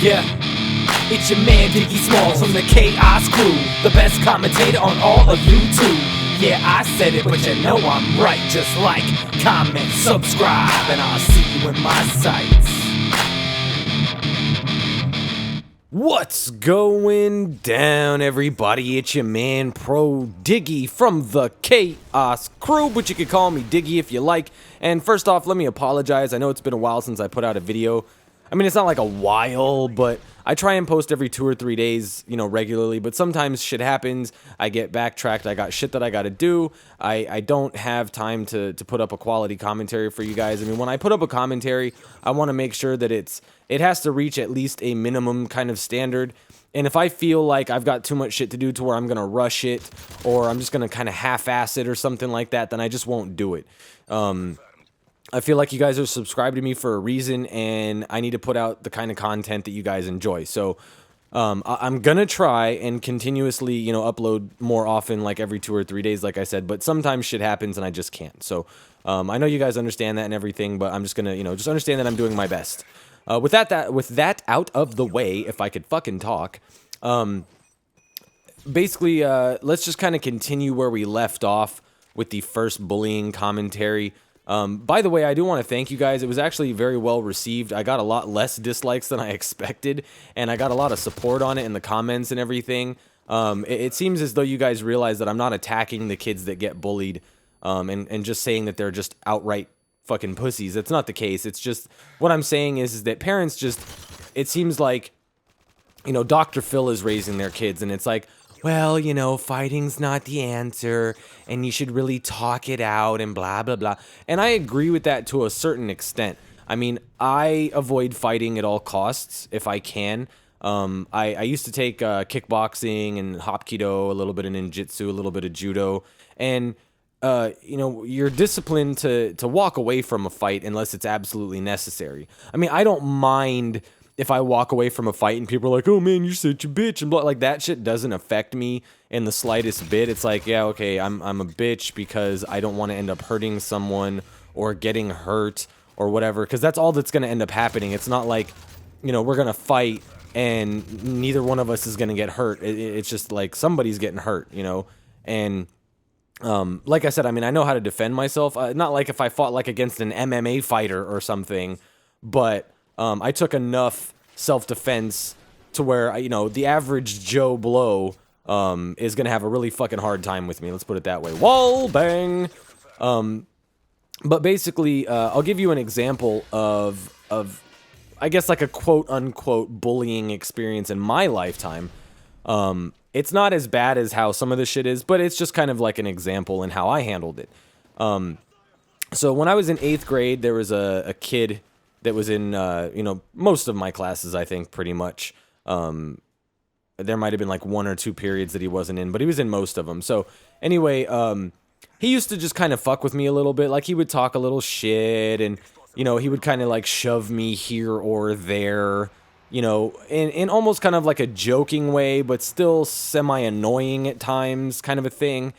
Yeah, it's your man Diggy Smalls from the Chaos Crew, the best commentator on all of YouTube. Yeah, I said it, but you know I'm right. Just like, comment, subscribe, and I'll see you in my sights. What's going down, everybody? It's your man Pro Diggy from the Chaos Crew, but you can call me Diggy if you like. And first off, let me apologize. I know it's been a while since I put out a video. I mean, it's not like a while, but I try and post every 2 or 3 days, you know, regularly, but sometimes shit happens. I get backtracked. I got shit that I got to do. I don't have time to put up a quality commentary for you guys. I mean, when I put up a commentary, I want to make sure that it has to reach at least a minimum kind of standard. And if I feel like I've got too much shit to do to where I'm going to rush it, or I'm just going to kind of half-ass it or something like that, then I just won't do it. I feel like you guys are subscribed to me for a reason, and I need to put out the kind of content that you guys enjoy. So I'm going to try and continuously, you know, upload more often, like every 2 or 3 days, like I said, but sometimes shit happens and I just can't. So I know you guys understand that and everything, but I'm just going to, you know, just understand that I'm doing my best. With that out of the way, if I could fucking talk, basically, let's just kind of continue where we left off with the first bullying commentary. By the way, I do want to thank you guys. It was actually very well received. I got a lot less dislikes than I expected, and I got a lot of support on it in the comments and everything. It seems as though you guys realize that I'm not attacking the kids that get bullied, and just saying that they're just outright fucking pussies. That's not the case. It's just, what I'm saying is that parents just, it seems like, you know, Dr. Phil is raising their kids, and it's like, well, you know, fighting's not the answer, and you should really talk it out, and blah, blah, blah. And I agree with that to a certain extent. I mean, I avoid fighting at all costs if I can. I used to take kickboxing and hapkido, a little bit of ninjutsu, a little bit of judo, and you know, you're disciplined to walk away from a fight unless it's absolutely necessary. I mean, I don't mind if I walk away from a fight and people are like, oh man, you're such a bitch, and blah, like, that shit doesn't affect me in the slightest bit. It's like, yeah, okay, I'm a bitch because I don't want to end up hurting someone or getting hurt or whatever, because that's all that's going to end up happening. It's not like, you know, we're going to fight and neither one of us is going to get hurt. It's just like somebody's getting hurt, you know, and like I said, I mean, I know how to defend myself. Not like if I fought like against an MMA fighter or something, but I took enough self-defense to where, you know, the average Joe Blow is going to have a really fucking hard time with me. Let's put it that way. Wall bang! But basically, I'll give you an example of, I guess, like a quote-unquote bullying experience in my lifetime. It's not as bad as how some of this shit is, but it's just kind of like an example in how I handled it. So when I was in 8th grade, there was a kid that was in, you know, most of my classes, I think, pretty much. There might have been like 1 or 2 periods that he wasn't in, but he was in most of them. So anyway, he used to just kind of fuck with me a little bit. Like, he would talk a little shit, and, you know, he would kind of like shove me here or there, you know, in almost kind of like a joking way, but still semi-annoying at times, kind of a thing.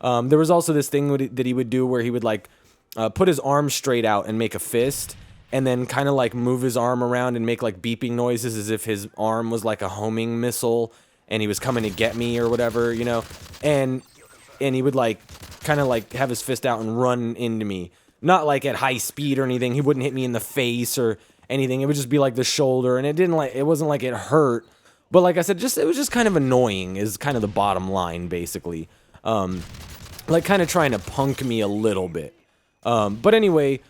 There was also this thing that he would do where he would like put his arm straight out and make a fist, and then kind of like move his arm around and make like beeping noises as if his arm was like a homing missile and he was coming to get me or whatever, you know, and he would like kind of like have his fist out and run into me. Not like at high speed or anything. He wouldn't hit me in the face or anything. It would just be like the shoulder, and it wasn't like it hurt, but like I said, it was just kind of annoying is kind of the bottom line, basically. Like kind of trying to punk me a little bit. But anyway,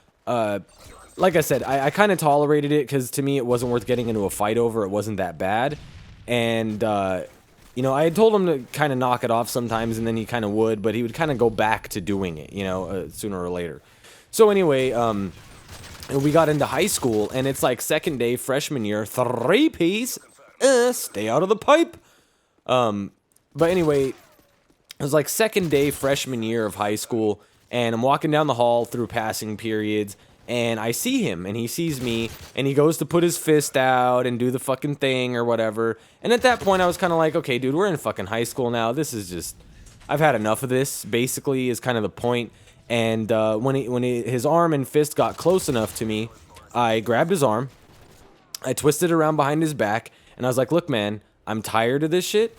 like I said, I kind of tolerated it because to me it wasn't worth getting into a fight over. It wasn't that bad. And, you know, I had told him to kind of knock it off sometimes, and then he kind of would, but he would kind of go back to doing it, you know, sooner or later. So anyway, we got into high school, and it's like second day, freshman year, 3-piece, stay out of the pipe. But anyway, it was like second day, freshman year of high school, and I'm walking down the hall through passing periods, and I see him, and he sees me, and he goes to put his fist out and do the fucking thing or whatever. And at that point, I was kind of like, okay, dude, we're in fucking high school now. This is just, I've had enough of this, basically, is kind of the point. And when his arm and fist got close enough to me, I grabbed his arm, I twisted around behind his back and I was like, look, man, I'm tired of this shit.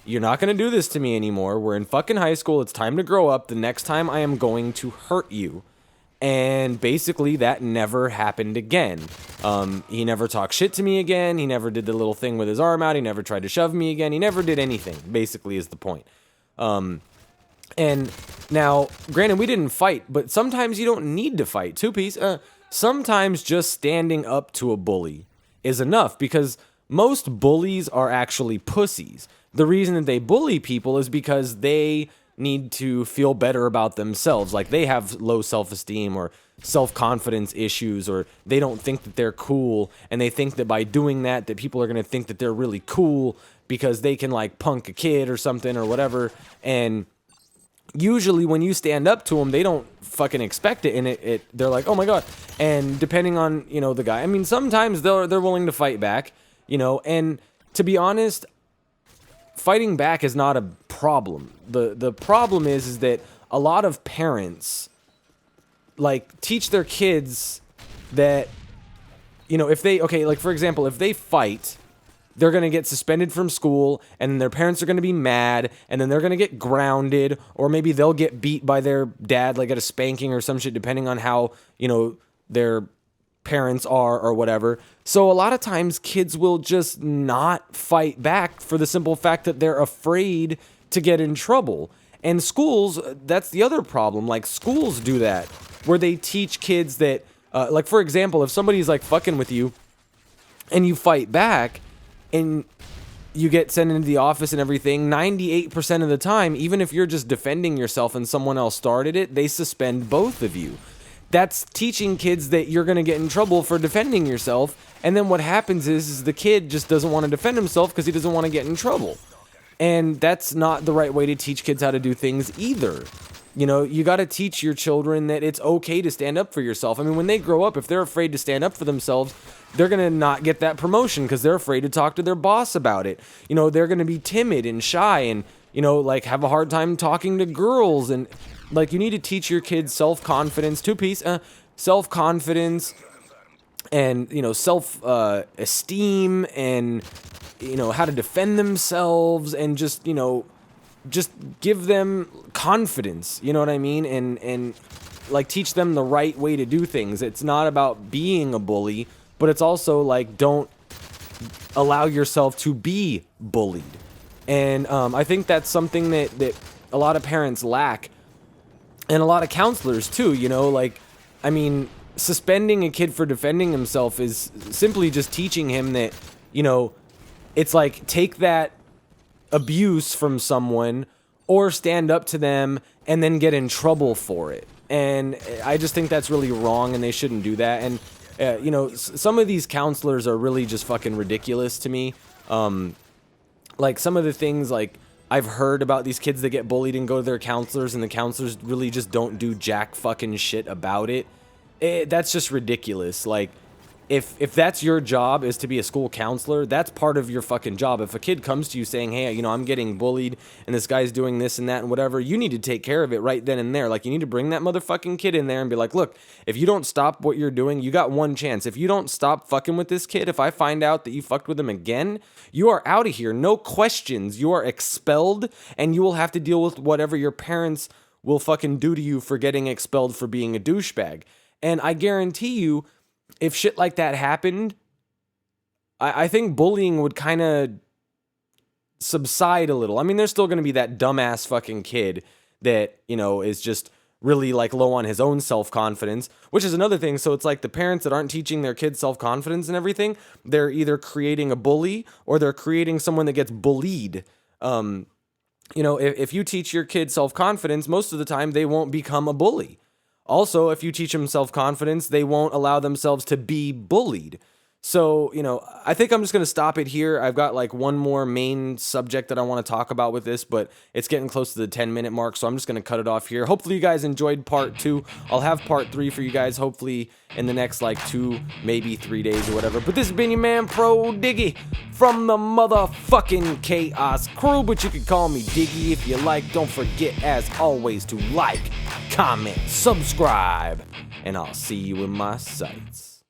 You're not going to do this to me anymore. We're in fucking high school. It's time to grow up. The next time I am going to hurt you. And basically that never happened again. He never talked shit to me again. He never did the little thing with his arm out. He never tried to shove me again. He never did anything, basically, is the point. And now, granted, we didn't fight, but sometimes you don't need to fight. Two-piece. Sometimes just standing up to a bully is enough, because most bullies are actually pussies. The reason that they bully people is because they need to feel better about themselves. Like they have low self-esteem or self-confidence issues, or they don't think that they're cool, and they think that by doing that people are going to think that they're really cool because they can like punk a kid or something or whatever. And usually when you stand up to them, they don't fucking expect it, and they're like, oh my god. And depending on, you know, the guy, I mean, sometimes they're willing to fight back, you know. And to be honest, fighting back is not a problem. The problem is that a lot of parents like teach their kids that, you know, if they, okay, like for example, if they fight, they're going to get suspended from school, and their parents are going to be mad, and then they're going to get grounded, or maybe they'll get beat by their dad, like at a spanking or some shit, depending on how, you know, their parents are or whatever. So a lot of times kids will just not fight back for the simple fact that they're afraid to get in trouble. And schools, that's the other problem. Like schools do that, where they teach kids that, like for example, if somebody's like fucking with you and you fight back, and you get sent into the office and everything, 98% of the time, even if you're just defending yourself and someone else started it, they suspend both of you. That's teaching kids that you're going to get in trouble for defending yourself. And then what happens is the kid just doesn't want to defend himself because he doesn't want to get in trouble. And that's not the right way to teach kids how to do things either. You know, you got to teach your children that it's okay to stand up for yourself. I mean, when they grow up, if they're afraid to stand up for themselves, they're going to not get that promotion because they're afraid to talk to their boss about it. You know, they're going to be timid and shy and, you know, like have a hard time talking to girls. And like, you need to teach your kids self-confidence, self-confidence and, you know, self-esteem and, you know, how to defend themselves, and just, you know, just give them confidence, you know what I mean? And like teach them the right way to do things. It's not about being a bully, but it's also like, don't allow yourself to be bullied. And I think that's something that a lot of parents lack, and a lot of counselors too, you know. Like, I mean, suspending a kid for defending himself is simply just teaching him that, you know, it's like, take that abuse from someone or stand up to them and then get in trouble for it. And I just think that's really wrong, and they shouldn't do that. And you know, some of these counselors are really just fucking ridiculous to me. Like some of the things like I've heard about these kids that get bullied and go to their counselors, and the counselors really just don't do jack fucking shit about it. That's just ridiculous. Like, if that's your job, is to be a school counselor, that's part of your fucking job. If a kid comes to you saying, hey, you know, I'm getting bullied and this guy's doing this and that and whatever, you need to take care of it right then and there. Like, you need to bring that motherfucking kid in there and be like, look, if you don't stop what you're doing, you got one chance. If you don't stop fucking with this kid, if I find out that you fucked with him again, you are out of here. No questions. You are expelled, and you will have to deal with whatever your parents will fucking do to you for getting expelled for being a douchebag. And I guarantee you, if shit like that happened, I think bullying would kind of subside a little. I mean, there's still going to be that dumbass fucking kid that, you know, is just really like low on his own self-confidence, which is another thing. So it's like the parents that aren't teaching their kids self-confidence and everything, they're either creating a bully or they're creating someone that gets bullied. You know, if you teach your kid self-confidence, most of the time they won't become a bully. Also, if you teach them self-confidence, they won't allow themselves to be bullied. So, you know, I think I'm just going to stop it here. I've got like one more main subject that I want to talk about with this, but it's getting close to the 10-minute mark, so I'm just going to cut it off here. Hopefully you guys enjoyed part 2. I'll have part 3 for you guys, hopefully in the next like 2, maybe 3 days or whatever. But this has been your man, Pro Diggy, from the motherfucking Chaos Crew, but you can call me Diggy if you like. Don't forget, as always, to like, comment, subscribe, and I'll see you in my sights.